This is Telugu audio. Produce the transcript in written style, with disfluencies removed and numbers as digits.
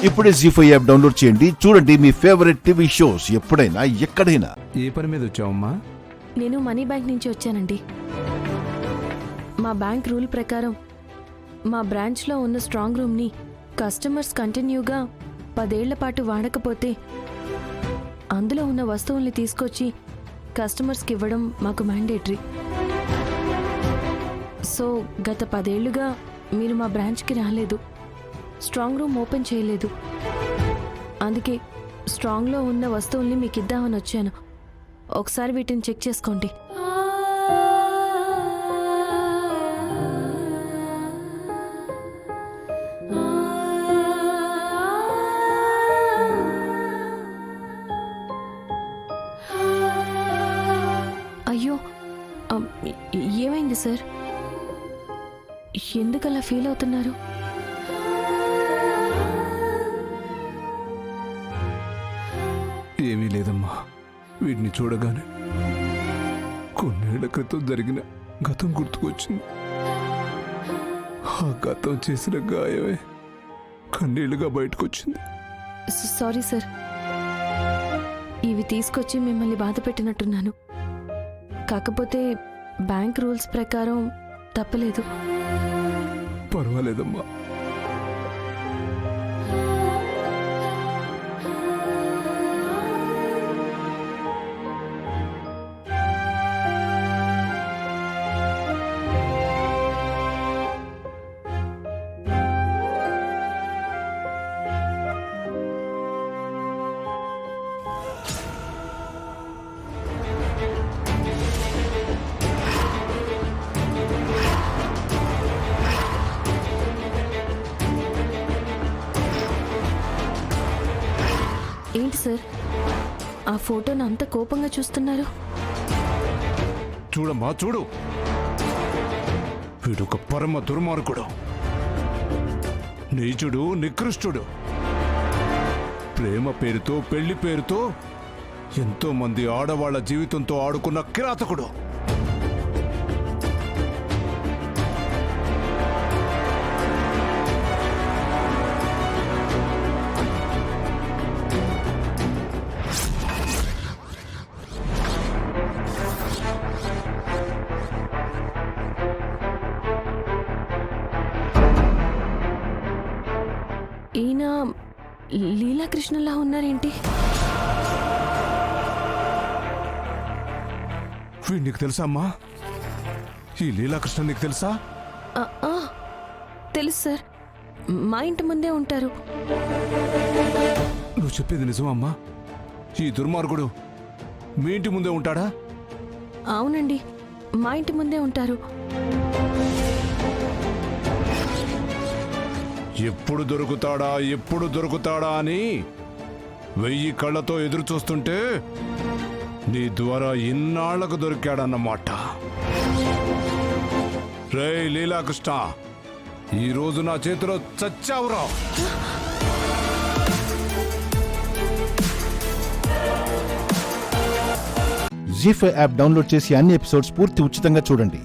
ఇప్పుడే జీ5 యాప్ డౌన్లోడ్ చేయండి. చూడండి మీ ఫేవరెట్ టీవీ షోస్ ఎప్పుడైనా ఎక్కడైనా. ఏ పని మీద వచ్చావమ్మా? నేను మనీ బ్యాంక్ నుంచి వచ్చానండి. మా బ్యాంక్ రూల్ ప్రకారం మా బ్రాంచ్లో ఉన్న స్ట్రాంగ్ రూమ్ని కస్టమర్స్ కంటిన్యూగా 10 ఏళ్ల పాటు వాడకపోతే అందులో ఉన్న వస్తువుల్ని తీసుకొచ్చి కస్టమర్స్కి ఇవ్వడం మాకు మ్యాండేటరీ. సో గత 10 ఏళ్లుగా మీరు మా బ్రాంచ్కి రాలేదు, స్ట్రాంగ్ రూమ్ ఓపెన్ చేయలేదు. అందుకే స్ట్రాంగ్లో ఉన్న వస్తువుల్ని మీకు ఇద్దామని వచ్చాను. ఒకసారి వీటిని చెక్ చేసుకోండి. అయ్యో, ఏమైంది సార్? ఎందుకు అలా ఫీల్ అవుతున్నారు? ఏమీ లేదమ్మా. వీటిని చూడగానే కొన్నేళ్ల క్రితం జరిగిన గతం గుర్తుకొచ్చింది. ఆ గతం చేసిన గాయమే కన్నీళ్లుగా బయటకొచ్చింది. సారీ సార్, ఇవి తీసుకొచ్చి మిమ్మల్ని బాధ పెట్టినట్టున్నాను. కాకపోతే బ్యాంక్ రూల్స్ ప్రకారం తప్పలేదు. పర్వాలేదమ్మా. ఏంటి సార్, ఆ ఫోటోను అంత కోపంగా చూస్తున్నారు? చూడమ్మా, చూడు. వీడొక పరమ దుర్మార్గుడు, నీచుడు, నికృష్టుడు. ప్రేమ పేరుతో, పెళ్లి పేరుతో ఎంతో మంది ఆడవాళ్ల జీవితంతో ఆడుకున్న కిరాతకుడు. ఈయన లీలాకృష్ణలా ఉన్నారేంటి? వీడు నీకు తెలుసా అమ్మా? ఈ లీలాకృష్ణ నీకు తెలుసా? తెలుసు సార్, మా ఇంటి ముందే ఉంటారు. నువ్వు చెప్పేది నిజమమ్మా? ఈ దుర్మార్గుడు మీ ఇంటి ముందే ఉంటాడా? అవునండి, మా ఇంటి ముందే ఉంటారు. ఎప్పుడు దొరుకుతాడా అని 1000 కళ్ళతో ఎదురు చూస్తుంటే నీ ద్వారా ఇన్నాళ్లకు దొరికాడన్నమాట. రేయ్ లీలాకృష్ణ, ఈ రోజు నా చేతిలో చచ్చావురా. జీ5 యాప్ డౌన్లోడ్ చేసి అన్ని ఎపిసోడ్స్ పూర్తి ఉచితంగా చూడండి.